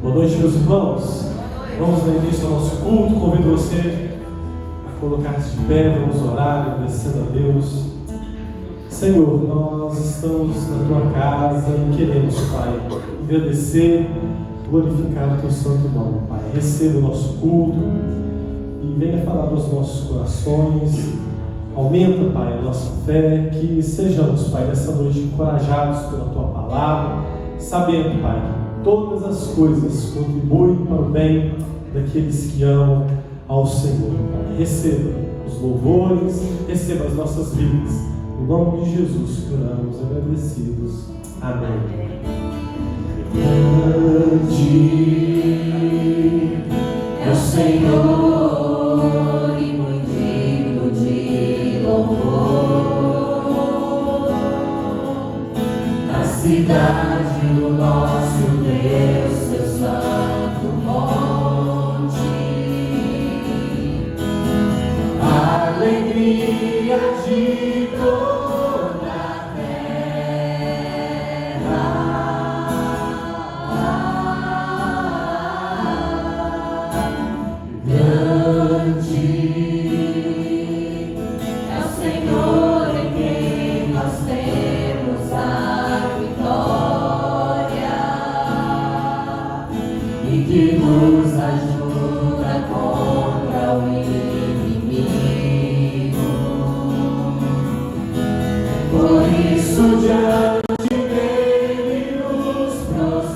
Boa noite, meus irmãos. Vamos dar início ao nosso culto. Convido você a colocar-se de pé, vamos orar, agradecendo a Deus. Senhor, nós estamos na Tua casa e queremos, Pai, agradecer, glorificar o Teu santo nome, Pai. Receba o nosso culto e venha falar aos nossos corações. Aumenta, Pai, a nossa fé, que sejamos, Pai, nessa noite encorajados pela Tua palavra, sabendo, Pai, que todas as coisas contribuem para o bem daqueles que amam ao Senhor. Pai. Receba os louvores, receba as nossas vidas. Em nome de Jesus, oramos agradecidos. Amém. Grande é o Senhor e muito digno de louvor. Na cidade do nosso Deus, seu santo monte, a alegria de toda a terra. Grande é o Senhor em quem nós temos a vitória e que nos ajuda contra o inimigo. Por isso, diante dele nos prostramos.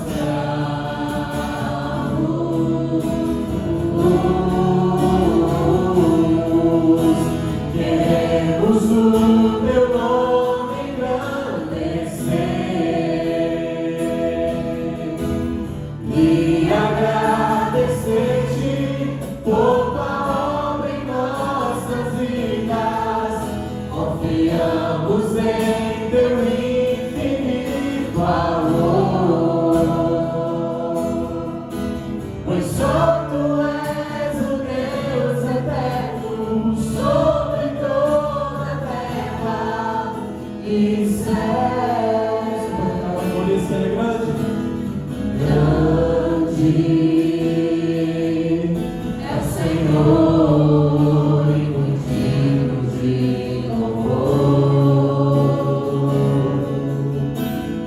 Queremos o teu nome engrandecer e agradecer-te por tua obra em nossas vidas. Confiamos em teu infinito amor, pois só tu és o Deus eterno sobre toda a terra e céus. Esse é grande. Grande é o Senhor e muito digno de louvor.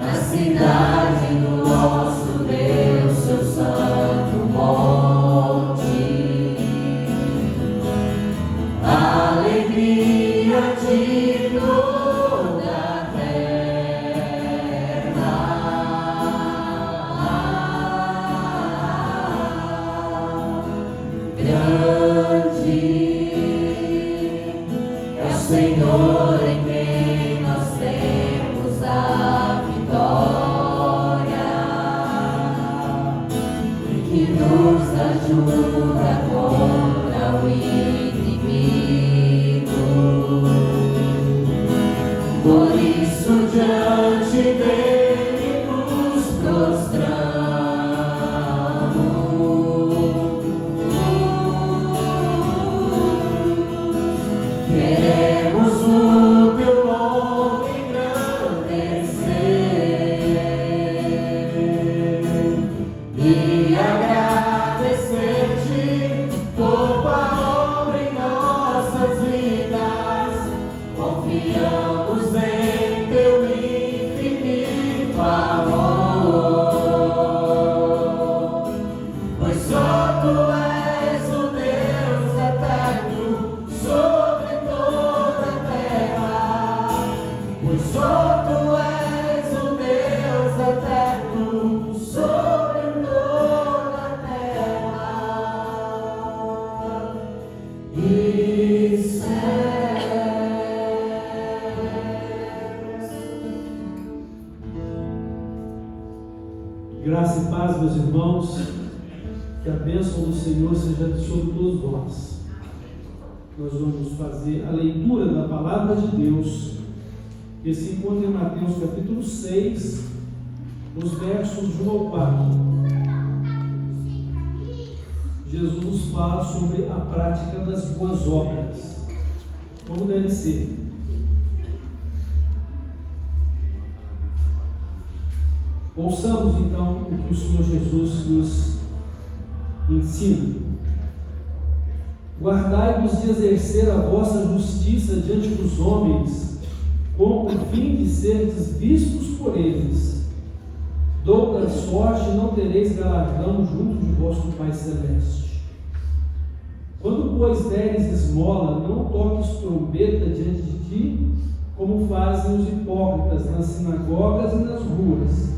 Na cidade do nosso Deus, seu santo monte, a alegria de toda a terra. Grande é o Senhor em quem nós temos a vitória e que nos ajuda contra o inimigo. Por isso, diante dele nos prostramos. Queremos o teu nome engrandecer e agradecer-te por tua obra em nossas vidas. Confiamos em teu infinito amor, pois só tu és o Deus eterno sobre toda a terra. Pois só tu és o Deus eterno sobre toda a terra e céus. Graça e paz, meus irmãos, que a bênção do Senhor seja sobre todos nós. Nós vamos fazer a leitura da palavra de Deus, que se encontra em Mateus capítulo 6, nos versos de 1 ao 4. Jesus nos fala sobre a prática das boas obras, como deve ser. Ouçamos então o que o Senhor Jesus nos ensina. Guardai-vos de exercer a vossa justiça diante dos homens, com o fim de serdes vistos por eles. Doutra sorte não tereis galardão junto de vosso Pai Celeste. Quando, pois, deres esmola, não toques trombeta diante de ti, como fazem os hipócritas nas sinagogas e nas ruas,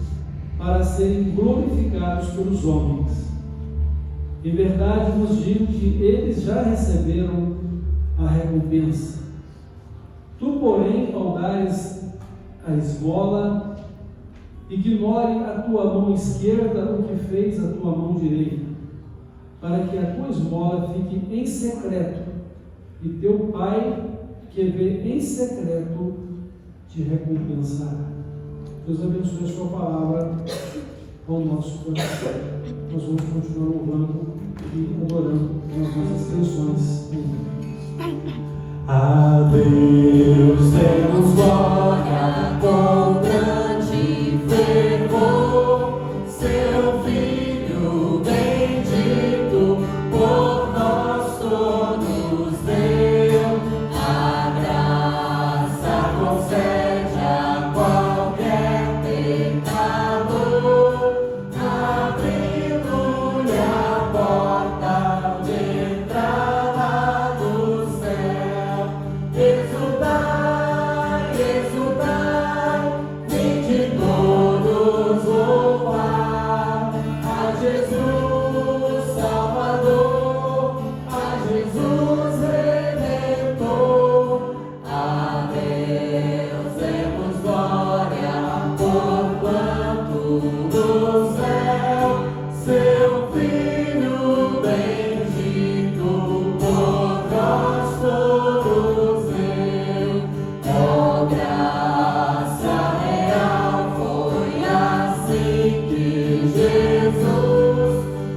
para serem glorificados pelos homens. Em verdade vos digo que eles já receberam a recompensa. Tu, porém, ao dares a esmola, ignore a tua mão esquerda o que fez a tua mão direita, para que a tua esmola fique em secreto, e teu Pai, que vê em secreto, te recompensará. Deus abençoe a sua palavra ao nosso coração. Nós vamos continuar louvando e adorando nas nossas canções. A Deus temos glória com grande fervor, seu Filho bendito por nós todos deu. A graça concede a qualquer pecador, abrindo-lhe a porta de entrada do céu. Exultai, exultai, vinde todos louvar a Jesus Salvador, a Jesus Redentor. A Deus demos glória, porquanto do céu seu Filho bendito por nós todos deu. Ó graça real, foi assim que Jesus,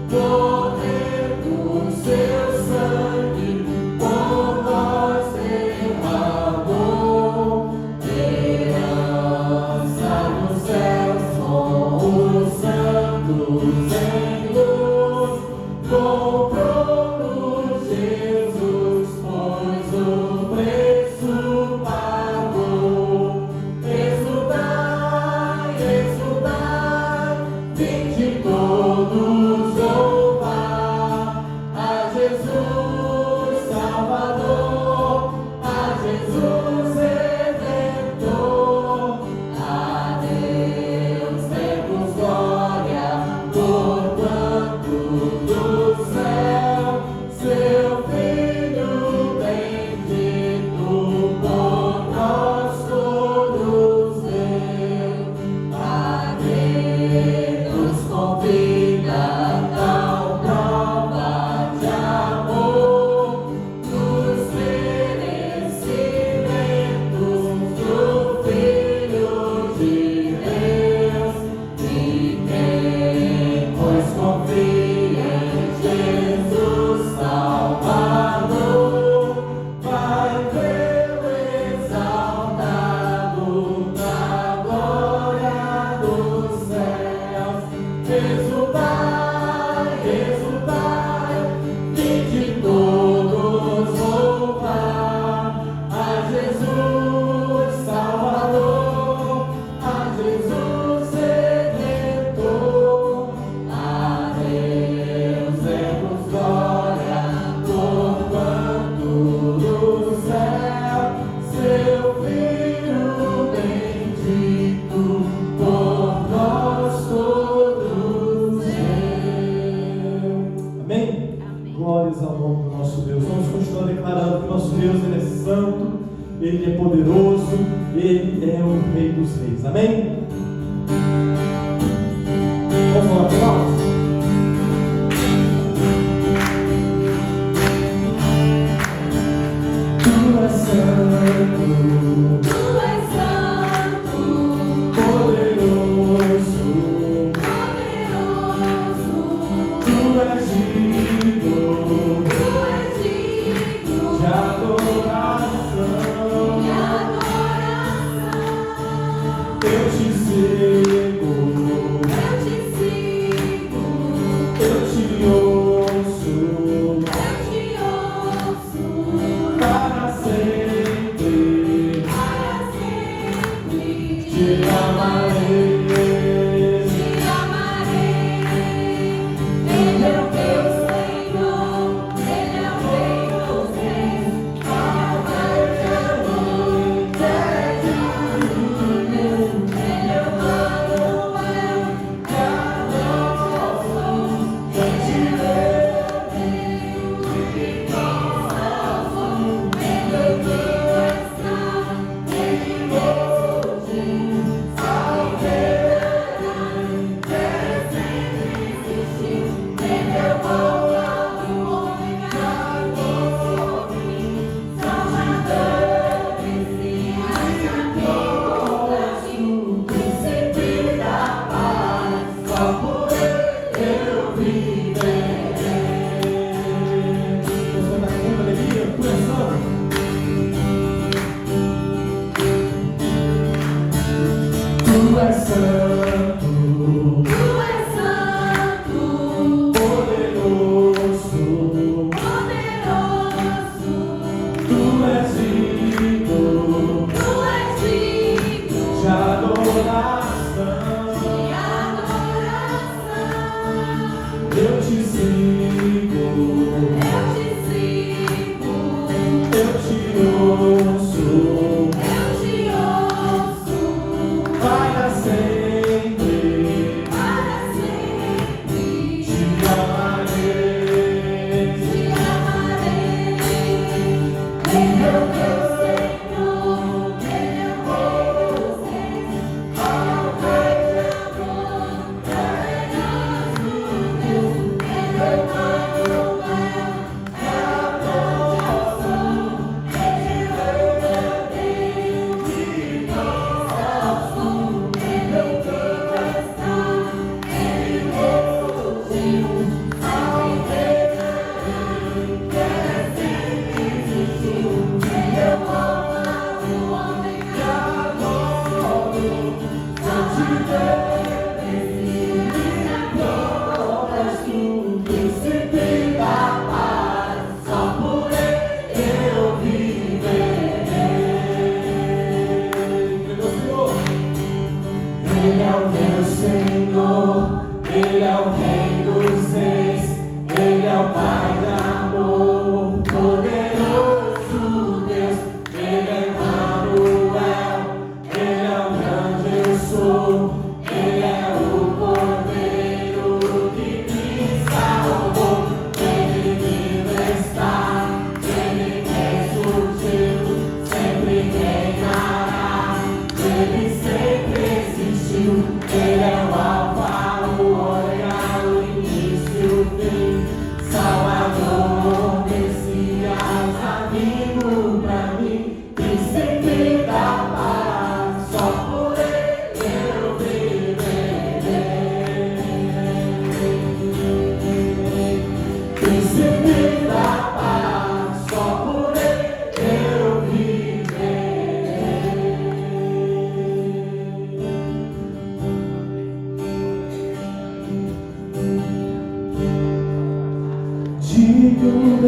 correndo seu sangue, por nós derramou. Herança nos céus com os santos em luz, comprou-nos Jesus, pois o preço pagou. Exultai, exultai, vinde todos louvar a Jesus Salvador, a Jesus Redentor. A Deus demos glória, porquanto do céu seu Filho bendito por nós todos deu. A Deus convida a tal prova de amor, dos merecimentos do Filho de Deus. E quem, pois, confia em Jesus Salvador, vai vê-lo exaltado na glória dos céus. Exultai, exultai, vinde todos louvar a Jesus Salvador, a Jesus Redentor. A Deus demos glória, porquanto do céu seu Filho bendito por nós todos deu. Amém? Glórias ao nome do nosso Deus. Vamos continuar declarando que nosso Deus ele é santo, ele é poderoso, ele é o Rei dos Reis. Amém? Vamos lá, pessoal? Tu és santo, Tu és santo, poderoso, poderoso, tu és digno Tu és digno de adoração. de adoração. Eu te sigo, Eu te sigo, eu te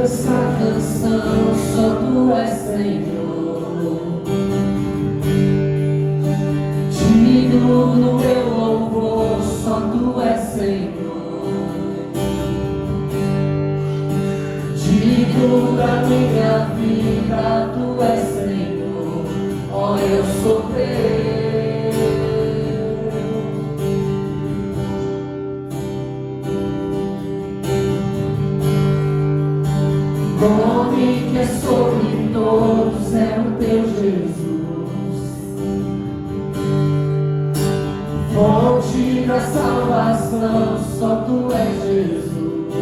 Essa canção só tu és Senhor, digno no meu louvor, só tu és Senhor, digno da minha vida, tu és Senhor, ó eu sou teu. Nome que é sobre todos é o teu Jesus, fonte da salvação, só tu és Jesus,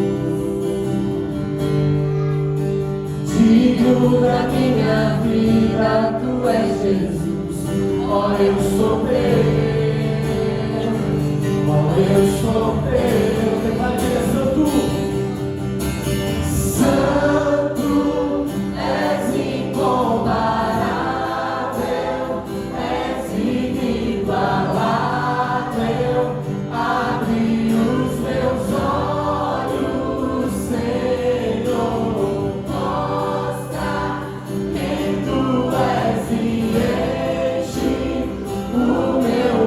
digno da minha vida, tu és Jesus, ó eu sou teu, ó eu sou teu, Você vai dizer santo.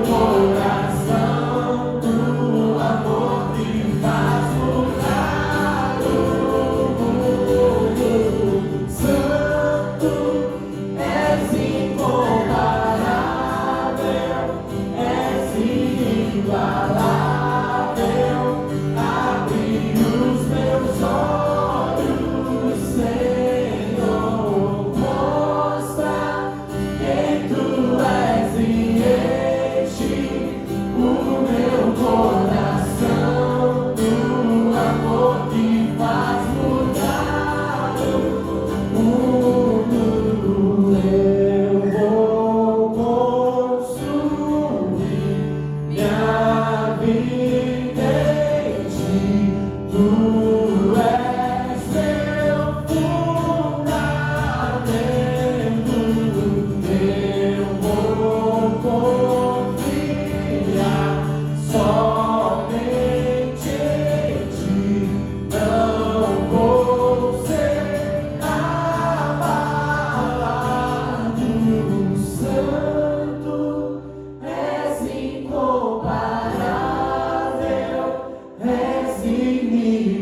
Coração do amor.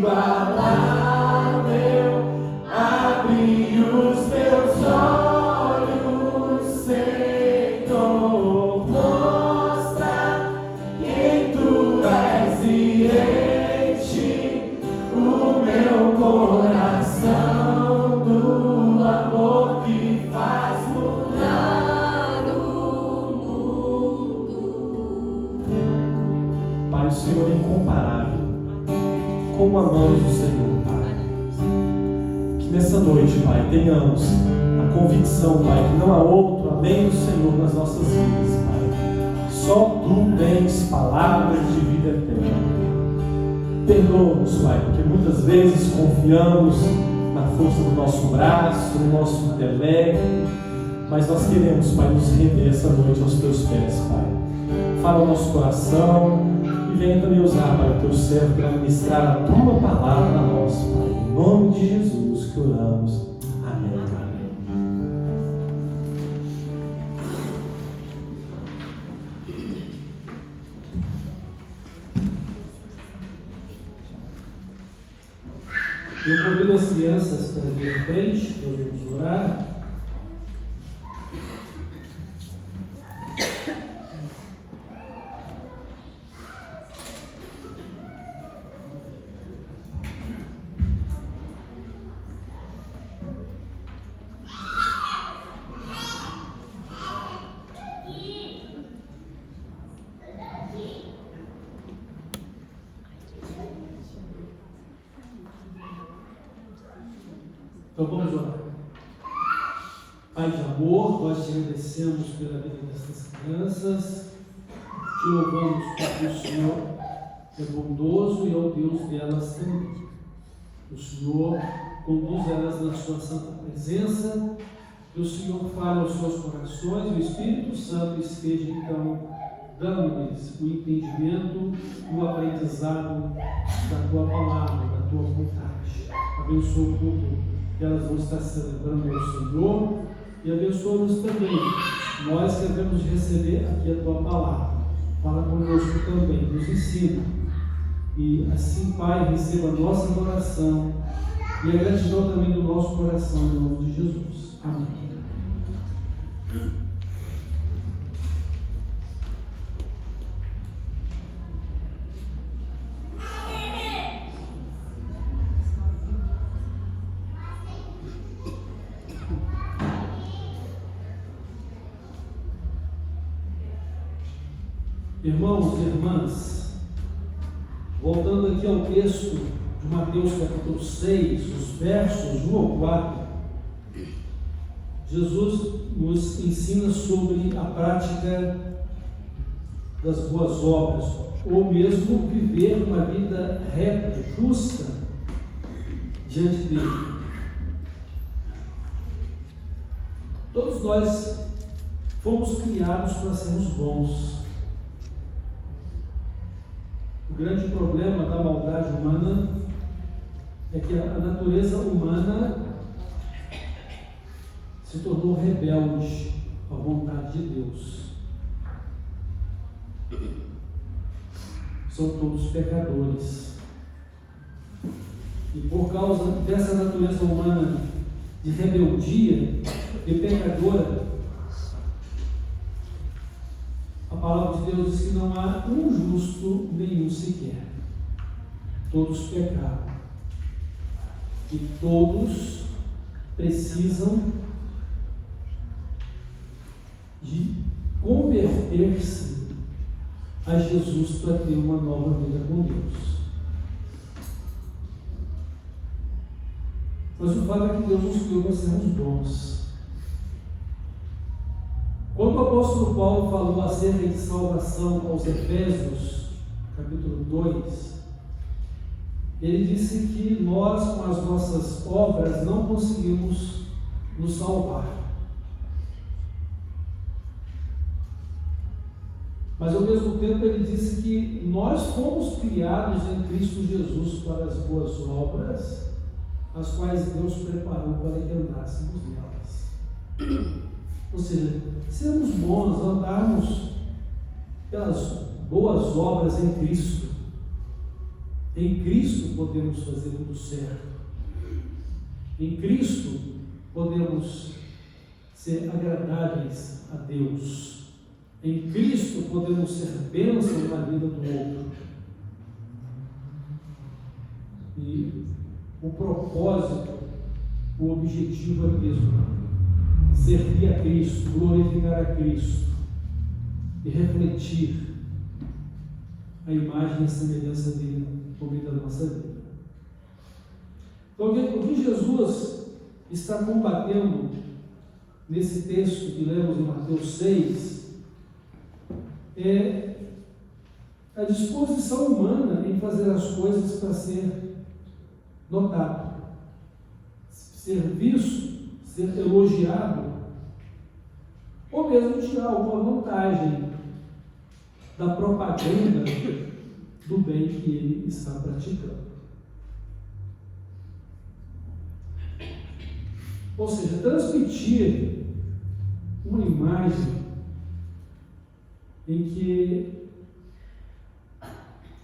inigualável, abre os meus olhos, Senhor, mostra quem tu és e enche o meu coração do amor que faz mudar o mundo. Pai, o Senhor é incomparável. Como amamos o Senhor, Pai. Que nessa noite, Pai, tenhamos a convicção, Pai, que não há outro além do Senhor nas nossas vidas, Pai. Só Tu tens palavras de vida eterna. Perdoa-nos, Pai, porque muitas vezes confiamos na força do nosso braço, no nosso intelecto, mas nós queremos, Pai, nos render essa noite aos Teus pés, Pai. Fala ao nosso coração e venha também usar, Pai, o Teu servo para ministrar a Tua palavra a nós, Pai. Em nome de Jesus que oramos. Amém. Eu convido as crianças para vir à frente, nós vamos orar. Então vamos orar. Pai de amor, nós te agradecemos pela vida dessas crianças, te louvamos porque o Senhor é bondoso e é o Deus delas também. O Senhor conduz elas na sua santa presença, que o Senhor fale aos seus corações e o Espírito Santo esteja então dando-lhes o entendimento e o aprendizado da tua palavra, da tua vontade. Abençoa o culto que elas vão estar celebrando ao Senhor e abençoa-nos também, nós que devemos receber aqui a Tua palavra. Fala conosco também, nos ensina. E assim, Pai, receba a nossa adoração e a gratidão também do nosso coração, em nome de Jesus. Amém. Irmãos e irmãs, voltando aqui ao texto de Mateus capítulo 6, os versos 1 ao 4, Jesus nos ensina sobre a prática das boas obras, ou mesmo viver uma vida reta, justa diante dele. Todos nós fomos criados para sermos bons. O grande problema da maldade humana é que a natureza humana se tornou rebelde à vontade de Deus. São todos pecadores. E por causa dessa natureza humana de rebeldia e pecadora, a palavra de Deus diz que não há um justo nenhum sequer. Todos pecaram. E todos precisam de converter-se a Jesus para ter uma nova vida com Deus. Mas o fato é que Deus nos criou para sermos bons. Quando o apóstolo Paulo falou acerca de salvação aos Efésios, capítulo 2, ele disse que nós, com as nossas obras, não conseguimos nos salvar. Mas ao mesmo tempo ele disse que nós fomos criados em Cristo Jesus para as boas obras, as quais Deus preparou para que andássemos nelas. Ou seja, sermos bons, andarmos pelas boas obras em Cristo, Em Cristo podemos fazer tudo certo. Em Cristo podemos ser agradáveis a Deus. Em Cristo podemos ser bênção na vida do outro. E o propósito, o objetivo é mesmo: servir a Cristo, glorificar a Cristo e refletir a imagem e a semelhança dele por meio da nossa vida. Então, o que Jesus está combatendo nesse texto que lemos em Mateus 6 é a disposição humana em fazer as coisas para ser notado, ser visto, ser elogiado, ou mesmo tirar alguma vantagem da propaganda do bem que ele está praticando. Ou seja, transmitir uma imagem em que,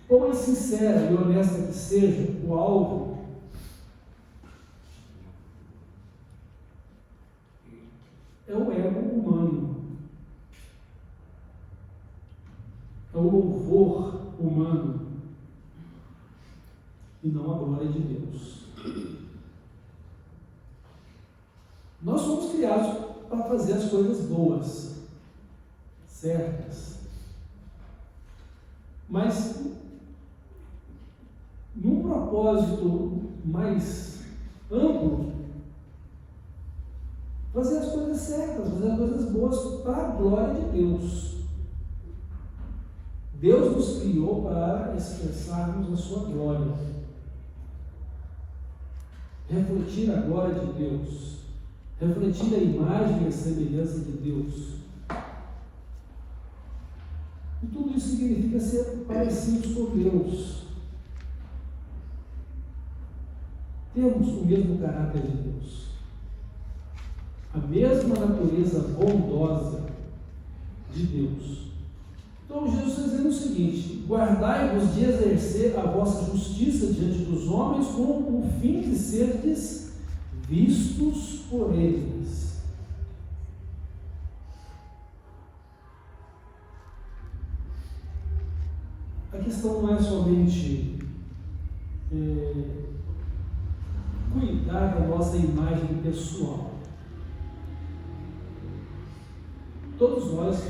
por mais sincera e honesta que seja o alvo, é o ego humano, é o louvor humano e não a glória de Deus. Nós somos criados para fazer as coisas boas, certas, mas num propósito mais amplo, fazer as coisas certas, fazer as coisas boas para a glória de Deus. Deus nos criou para expressarmos a sua glória, refletir a glória de Deus, refletir a imagem e a semelhança de Deus. E tudo isso significa ser parecidos com Deus. Temos o mesmo caráter de Deus, a mesma natureza bondosa de Deus. Então Jesus está dizendo o seguinte: guardai-vos de exercer a vossa justiça diante dos homens com o fim de serdes vistos por eles. A questão não é somente cuidar da nossa imagem pessoal. Todos nós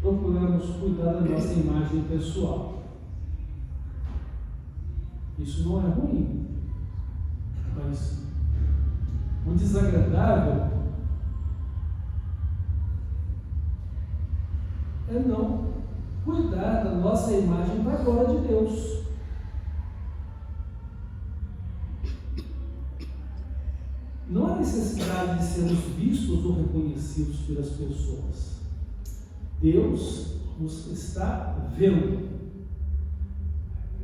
procuramos cuidar da nossa imagem pessoal. Isso não é ruim, mas o desagradável é não cuidar da nossa imagem para a glória de Deus. Não há necessidade de sermos vistos ou reconhecidos pelas pessoas. Deus nos está vendo.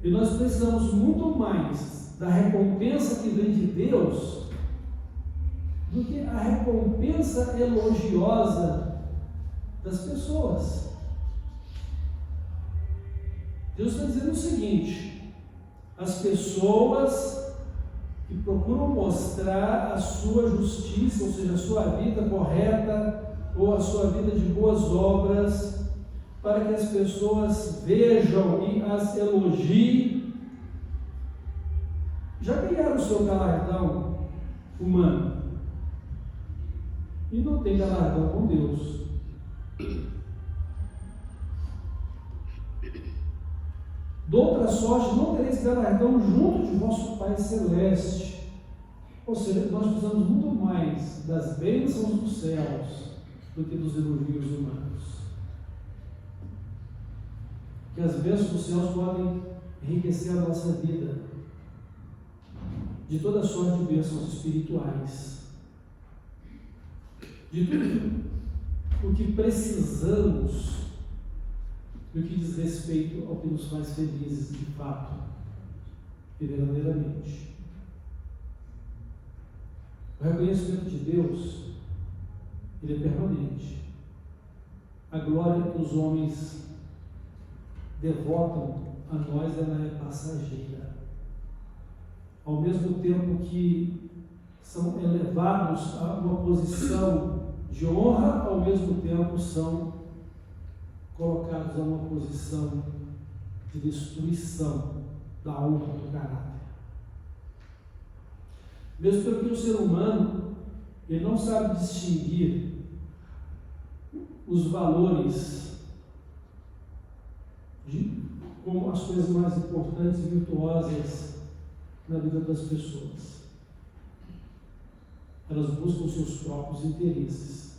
E nós precisamos muito mais da recompensa que vem de Deus do que a recompensa elogiosa das pessoas. Deus está dizendo o seguinte: as pessoas que procuram mostrar a sua justiça, ou seja, a sua vida correta, ou a sua vida de boas obras, para que as pessoas vejam e as elogiem, já ganharam o seu galardão humano e não tem galardão com Deus. De outra sorte, não tereis galardão junto de vosso Pai Celeste. Ou seja, nós precisamos muito mais das bênçãos dos céus do que dos elogios humanos. Que as bênçãos dos céus podem enriquecer a nossa vida de toda sorte de bênçãos espirituais, de tudo o que precisamos no que diz respeito ao que nos faz felizes de fato e verdadeiramente. O reconhecimento de Deus, ele é permanente. A glória que os homens devotam a nós, ela é passageira. ao mesmo tempo que são elevados a uma posição de honra, ao mesmo tempo são colocados a uma posição de destruição da honra do caráter. Mesmo porque o ser humano, ele não sabe distinguir os valores como as coisas mais importantes e virtuosas na vida das pessoas. Elas buscam seus próprios interesses.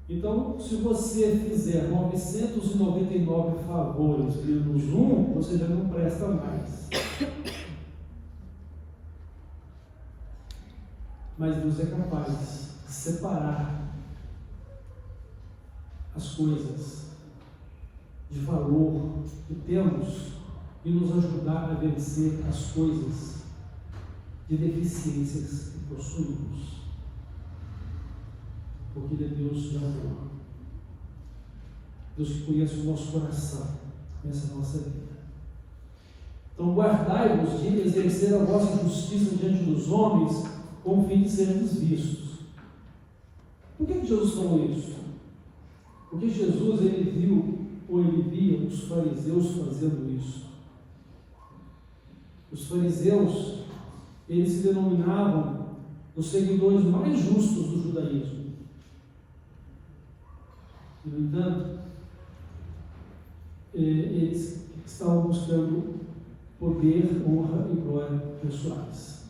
Então, se você fizer 999 favores menos um, você já não presta mais. Mas Deus é capaz de separar as coisas de valor que temos e nos ajudar a vencer as coisas de deficiências que possuímos. Porque Ele é Deus de amor. Deus que conhece o nosso coração, conhece a nossa vida. Então, guardai-vos de exercer a vossa justiça diante dos homens, com o fim de serem vistos. Por que Jesus falou isso? Porque Jesus, ele viu, ou ele via os fariseus fazendo isso. Os fariseus, eles se denominavam os seguidores mais justos do judaísmo. No entanto, eles estavam buscando poder, honra e glória pessoais.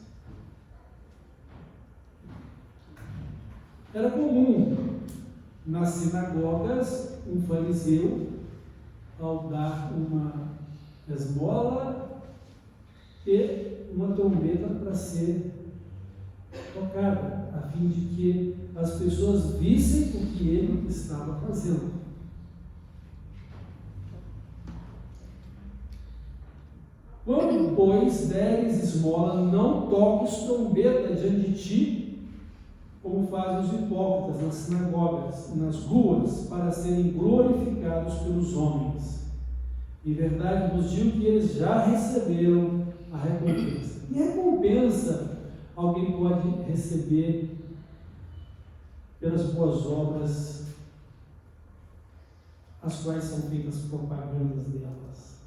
Era comum nas sinagogas um fariseu, ao dar uma esmola, ter uma trombeta para ser tocada, a fim de que as pessoas vissem o que ele estava fazendo. Quando, pois, deres esmola, não toques trombeta diante de ti, como fazem os hipócritas nas sinagogas e nas ruas, para serem glorificados pelos homens. Em verdade vos digo que eles já receberam a recompensa. E recompensa alguém pode receber pelas boas obras, as quais são feitas propagandas delas.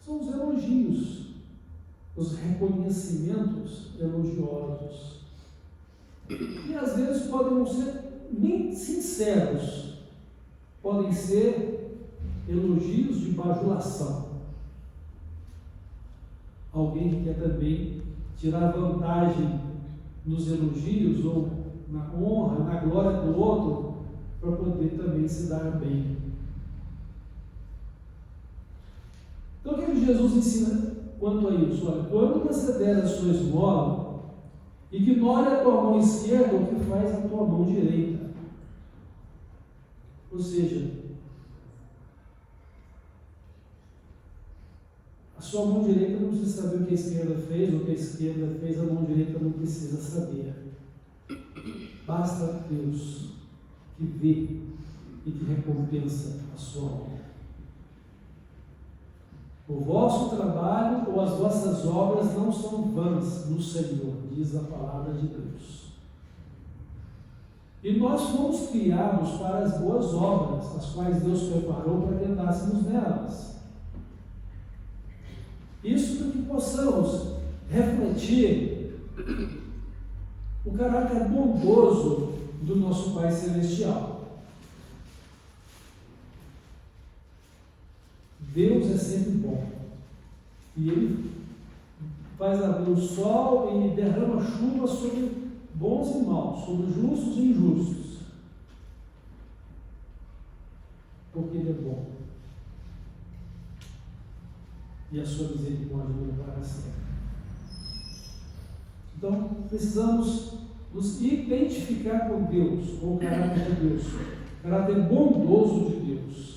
São os elogios, os reconhecimentos elogiosos. E às vezes podem não ser nem sinceros, podem ser elogios de bajulação. Alguém que quer também tirar vantagem nos elogios ou na honra, na glória do outro, para poder também se dar bem. Então o que Jesus ensina quanto a isso? Olha, quando você der a sua esmola, ignore a tua mão esquerda o que faz a tua mão direita. Ou seja, a sua mão direita não precisa saber o que a esquerda fez, o que a esquerda fez, a mão direita não precisa saber. Basta Deus que vê e que recompensa a sua obra. O vosso trabalho ou as vossas obras não são vãs no Senhor, diz a palavra de Deus. E nós fomos criados para as boas obras, as quais Deus preparou para que andássemos nelas. Isso para que possamos refletir o caráter bondoso do nosso Pai Celestial. Deus é sempre bom. E Ele faz abrir o sol e derrama chuva sobre bons e maus, sobre justos e injustos. Porque Ele é bom. E a sua misericórdia dura para sempre. Então, precisamos nos identificar com Deus, com o caráter de Deus, o caráter bondoso de Deus.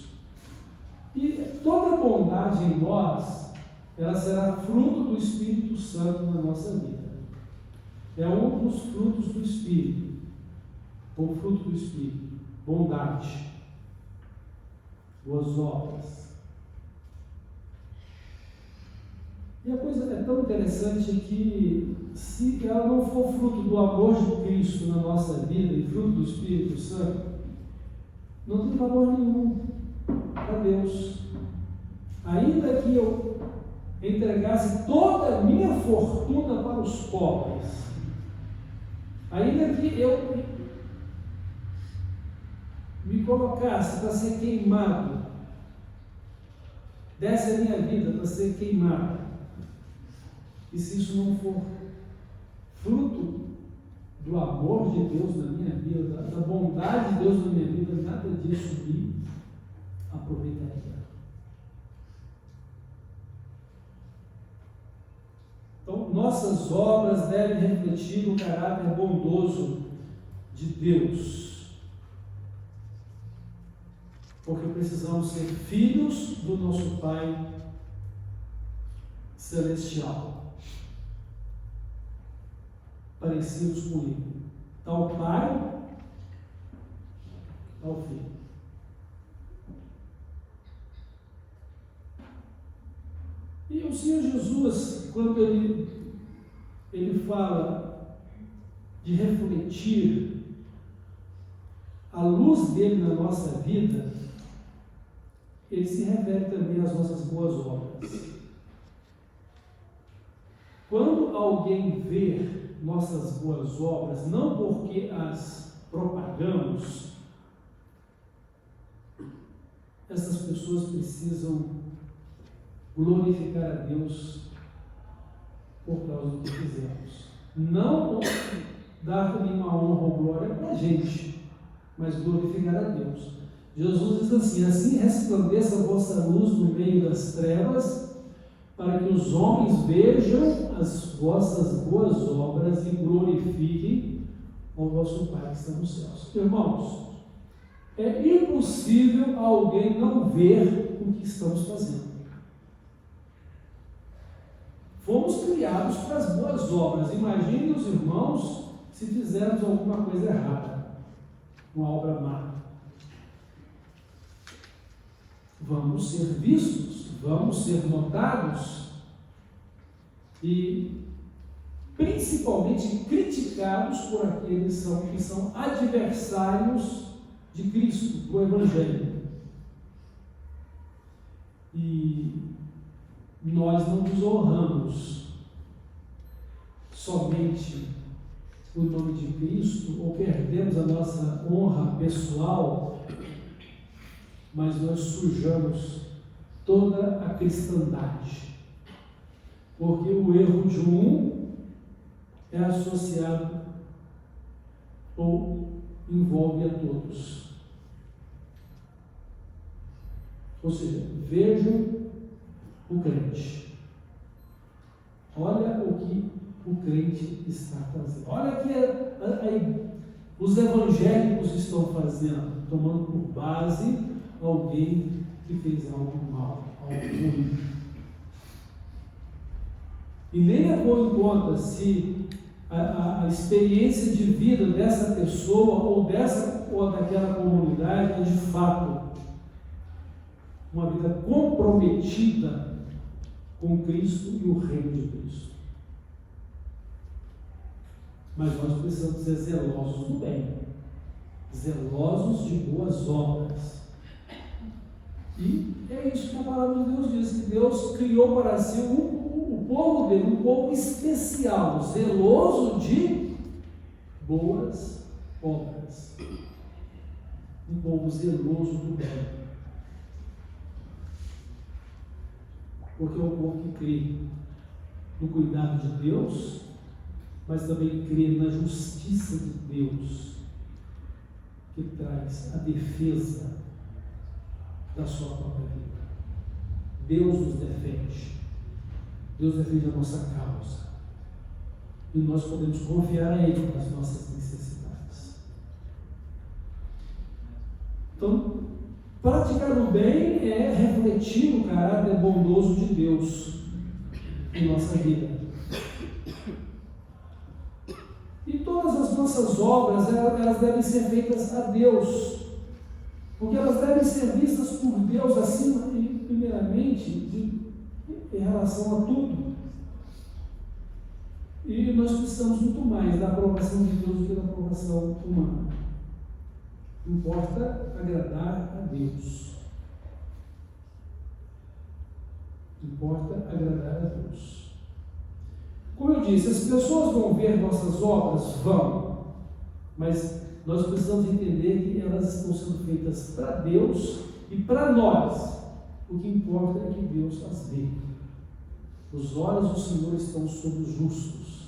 E toda bondade em nós, ela será fruto do Espírito Santo na nossa vida. É um dos frutos do Espírito. O fruto do Espírito. Bondade. Boas obras. E a coisa é tão interessante que, se ela não for fruto do amor de Cristo na nossa vida e fruto do Espírito Santo, não tem valor nenhum para Deus. Ainda que eu entregasse toda a minha fortuna para os pobres, ainda que eu me colocasse para ser queimado, desse a minha vida para ser queimado, e se isso não for fruto do amor de Deus na minha vida, da bondade de Deus na minha vida, nada disso me aproveitaria. Então, nossas obras devem refletir o caráter bondoso de Deus, porque precisamos ser filhos do nosso Pai Celestial, parecidos com Ele, tal Pai, tal Filho. E o Senhor Jesus, quando ele fala de refletir a luz dele na nossa vida, ele se refere também às nossas boas obras. Quando alguém vê nossas boas obras, não porque as propagamos, essas pessoas precisam glorificar a Deus por causa do que fizemos. Não dar nenhuma honra ou glória para a gente, mas glorificar a Deus. Jesus diz assim: assim resplandeça a vossa luz no meio das trevas, para que os homens vejam as vossas boas obras e glorifiquem ao vosso Pai que está nos céus. Irmãos, é impossível alguém não ver o que estamos fazendo. Fomos criados para as boas obras. Imaginem os irmãos se fizermos alguma coisa errada, uma obra má. Vamos ser vistos, vamos ser notados e principalmente criticados por aqueles que são adversários de Cristo, do Evangelho. E nós não nos honramos somente o nome de Cristo, ou perdemos a nossa honra pessoal, mas nós sujamos toda a cristandade, porque o erro de um é associado ou envolve a todos. Ou seja, vejam o crente, olha o que o crente está fazendo, olha o que os evangélicos estão fazendo, tomando por base alguém que fez algo mal, algo ruim, e nem levou em conta se a experiência de vida dessa pessoa ou daquela comunidade é de fato uma vida comprometida com Cristo e o reino de Cristo. Mas nós precisamos ser zelosos do bem, zelosos de boas obras. E é isso que a palavra de Deus diz, que Deus criou para si o povo dele, um povo especial, zeloso de boas obras. Um povo zeloso do bem. Porque é um povo que crê no cuidado de Deus, mas também crê na justiça de Deus, que traz a defesa da sua própria vida. Deus nos defende, Deus defende a nossa causa, e nós podemos confiar a Ele nas nossas necessidades. Então, praticar o bem é refletir o caráter bondoso de Deus em nossa vida. E todas as nossas obras, elas devem ser feitas a Deus, porque elas devem ser vistas por Deus acima, primeiramente, em relação a tudo. E nós precisamos muito mais da aprovação de Deus do que da aprovação humana. Importa agradar a Deus. Importa agradar a Deus. Como eu disse, as pessoas vão ver nossas obras? Vão. Mas nós precisamos entender que elas estão sendo feitas para Deus e para nós. O que importa é que Deus as vê. Os olhos do Senhor estão sobre os justos.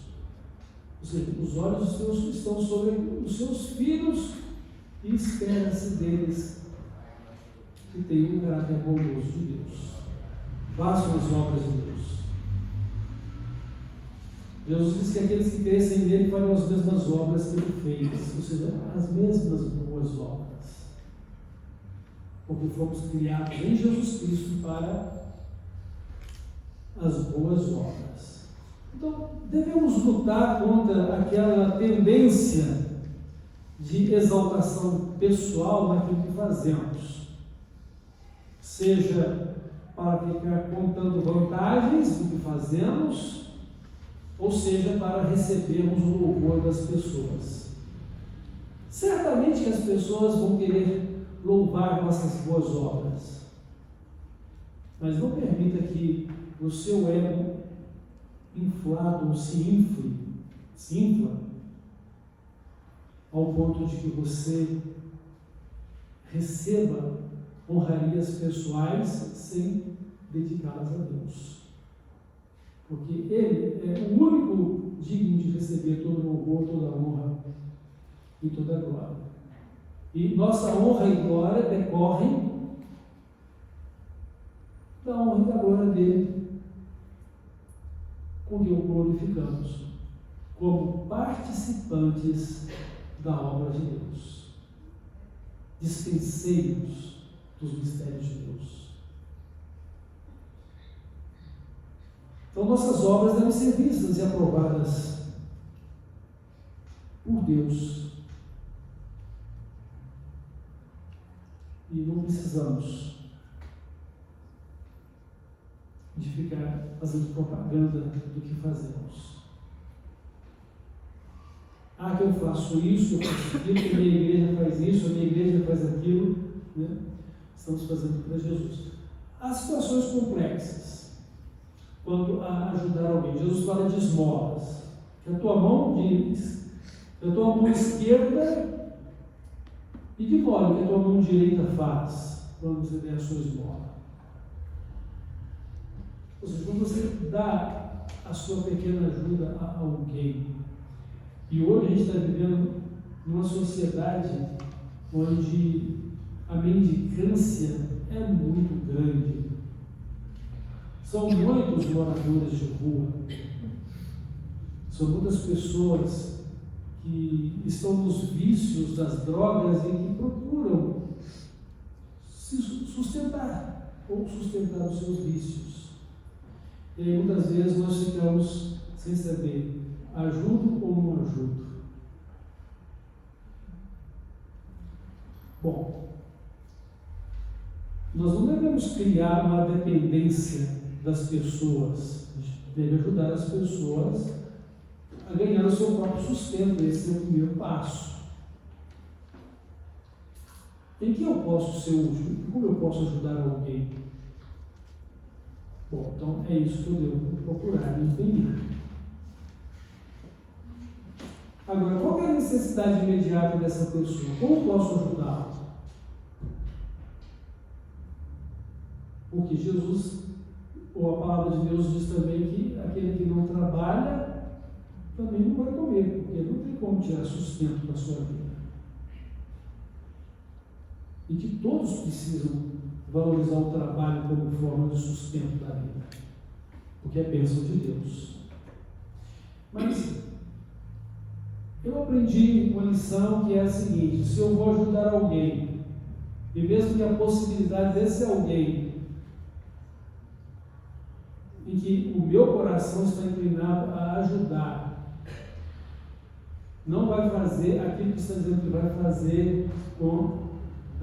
Ou seja, os olhos de Deus estão sobre os seus filhos e espera-se deles que tenham o caráter bondoso de Deus. Façam as obras de Deus. Jesus disse que aqueles que crescem nele farão as mesmas obras que ele fez, ou seja, as mesmas boas obras. Porque fomos criados em Jesus Cristo para as boas obras. Então, devemos lutar contra aquela tendência de exaltação pessoal naquilo que fazemos, seja para ficar contando vantagens do que fazemos, ou seja, para recebermos o louvor das pessoas. Certamente que as pessoas vão querer louvar nossas boas obras, mas não permita que o seu ego inflado se infla ao ponto de que você receba honrarias pessoais sem dedicá-las a Deus. Porque Ele é o único digno de receber todo o louvor, toda a honra e toda a glória. E nossa honra e glória decorrem da honra e da glória dele, com que o glorificamos como participantes da obra de Deus, dispenseiros dos mistérios de Deus. Então, nossas obras devem ser vistas e aprovadas por Deus. E não precisamos de ficar fazendo propaganda do que fazemos. Ah, que eu faço isso, eu faço aquilo, que a minha igreja faz isso, a minha igreja faz aquilo, né? Estamos fazendo para Jesus. Há situações complexas quanto a ajudar alguém. Jesus fala de esmolas. Que a tua mão esquerda e de modo que a tua mão direita faz quando você der a sua esmola. Ou seja, quando você dá a sua pequena ajuda a alguém. E hoje a gente está vivendo numa sociedade onde a mendicância é muito grande. São muitos moradores de rua. São muitas pessoas que estão nos vícios das drogas e que procuram se sustentar ou sustentar os seus vícios. E aí muitas vezes nós ficamos sem saber, ajudo ou não ajudo? Bom, nós não devemos criar uma dependência das pessoas. A gente deve ajudar as pessoas a ganhar o seu próprio sustento. Esse é o primeiro passo. Em que eu posso ser útil? Como eu posso ajudar alguém? Bom, então é isso que eu devo procurar entender. Agora, qual é a necessidade imediata dessa pessoa? Como posso ajudá-la? Porque Jesus, ou a palavra de Deus diz também que aquele que não trabalha também não vai comer, porque não tem como tirar sustento da sua vida. E que todos precisam valorizar o trabalho como forma de sustento da vida, porque é bênção de Deus. Mas eu aprendi uma lição que é a seguinte: se eu vou ajudar alguém, e mesmo que a possibilidade desse alguém, em que o meu coração está inclinado a ajudar, não vai fazer aquilo que está dizendo que vai fazer com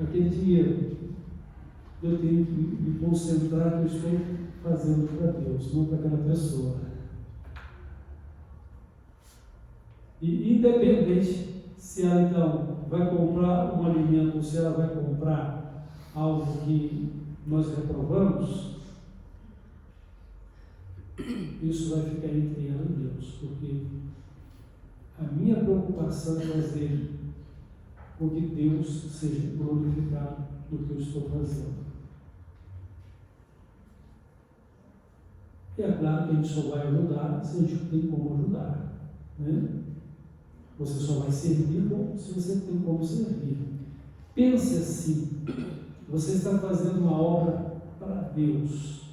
aquele dinheiro, eu tenho que me concentrar que eu estou fazendo para Deus, não para aquela pessoa. E independente se ela então vai comprar um alimento ou se ela vai comprar algo que nós reprovamos, isso vai ficar entre ela e Deus, porque a minha preocupação é fazer com que Deus seja glorificado no que eu estou fazendo. E é claro que a gente só vai ajudar se a gente tem como ajudar, né? Você só vai servir se você tem como servir. Pense assim: você está fazendo uma obra para Deus.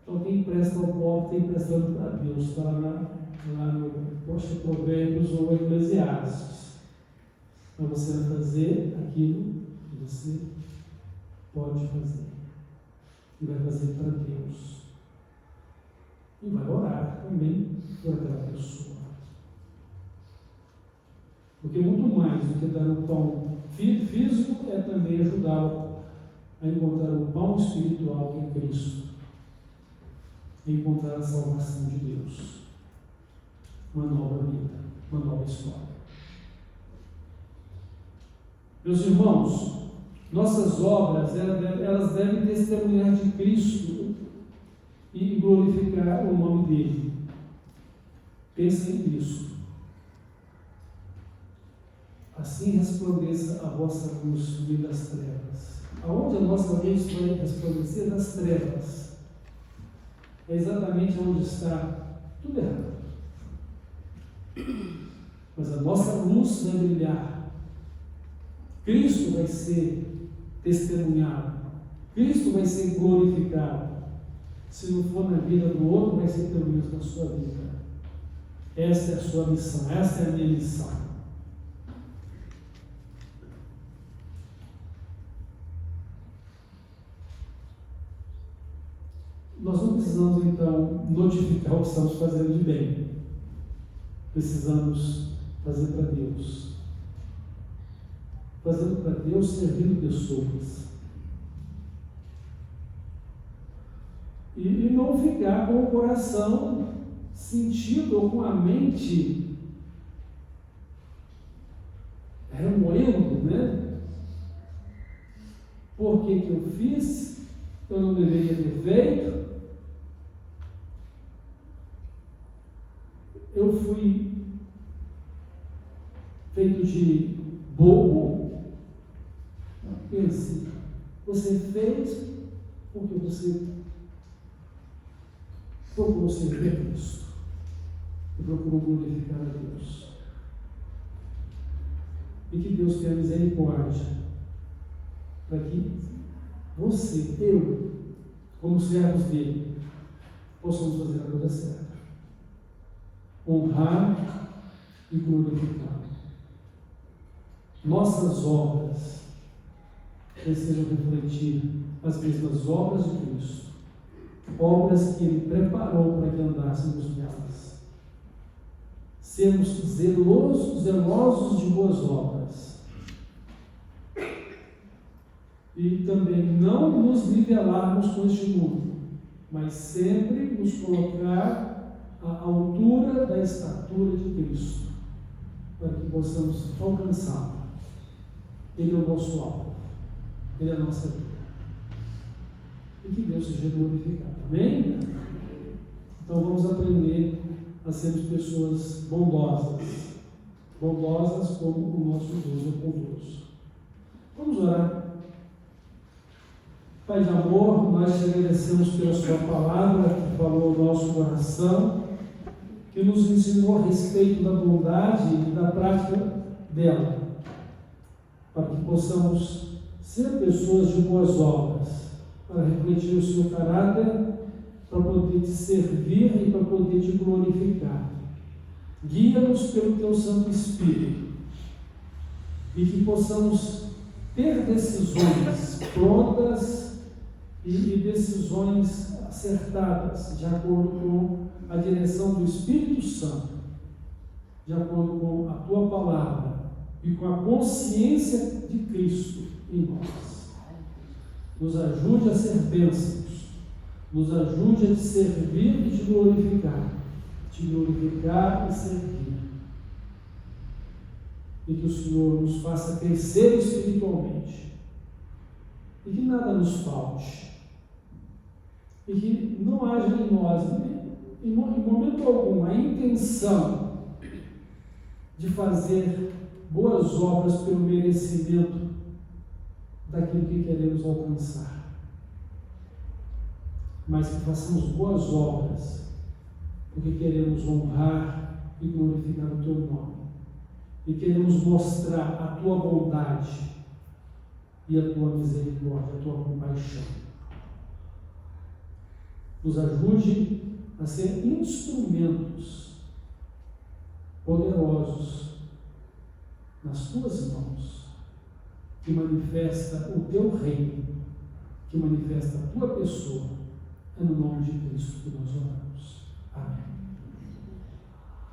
Então, quem empresta ao pobre tem emprestando para Deus. Está lá no Provérbios ou Eclesiastes. Então, você vai fazer aquilo que você pode fazer. E vai fazer para Deus. E vai orar também por aquela pessoa. Porque muito mais do que dar o pão físico é também ajudá-lo a encontrar o pão espiritual que é Cristo. E encontrar a salvação de Deus. Uma nova vida, uma nova história. Meus irmãos, nossas obras, elas devem testemunhar de Cristo e glorificar o nome dele. Pensem nisso. Assim resplandeça a vossa luz no meio das trevas. Aonde a nossa luz vai resplandecer? Das trevas. É exatamente onde está tudo errado. Mas a nossa luz vai brilhar. Cristo vai ser testemunhado. Cristo vai ser glorificado. Se não for na vida do outro, vai ser pelo menos na sua vida. Essa é a sua missão, essa é a minha missão. Nós não precisamos, então, notificar o que estamos fazendo de bem. Precisamos fazer para Deus. Fazendo para Deus, servindo pessoas. E não ficar com o coração sentido ou com a mente remoendo, né? Por que eu fiz? Eu não deveria ter feito. Eu fui feito de bobo. Pense, você fez porque você procurou servir a Cristo e procurou glorificar a Deus. E que Deus tenha misericórdia para que você, eu, como servos dele, possamos fazer a coisa certa. Honrar e glorificar. Nossas obras precisam refletir as mesmas obras de Cristo. Obras que Ele preparou para que andássemos nelas. Sermos zelosos de boas obras. E também não nos nivelarmos com este mundo, mas sempre nos colocar à altura da estatura de Cristo, para que possamos alcançá-lo. Ele é o nosso alvo, Ele é a nossa vida. E que Deus seja glorificado. Amém? Então vamos aprender a sermos pessoas bondosas. Bondosas como o nosso Deus é bondoso. Vamos orar. Pai de amor, nós te agradecemos pela sua palavra que falou ao nosso coração, que nos ensinou a respeito da bondade e da prática dela, para que possamos ser pessoas de boas obras, para refletir o seu caráter, para poder te servir e para poder te glorificar. Guia-nos pelo teu Santo Espírito e que possamos ter decisões prontas e decisões acertadas, de acordo com a direção do Espírito Santo, de acordo com a tua palavra e com a consciência de Cristo em nós. Nos ajude a ser bênçãos, nos ajude a te servir e te glorificar. Te te glorificar e servir. E que o Senhor nos faça crescer espiritualmente. E que nada nos falte. E que não haja em nós, em momento algum, a intenção de fazer boas obras pelo merecimento daquilo que queremos alcançar. Mas que façamos boas obras porque queremos honrar e glorificar o Teu nome. E queremos mostrar a Tua bondade e a Tua misericórdia, a Tua compaixão. Nos ajude a ser instrumentos poderosos nas Tuas mãos, que manifesta o Teu reino, que manifesta a Tua pessoa. É no nome de Cristo que nós oramos. Amém.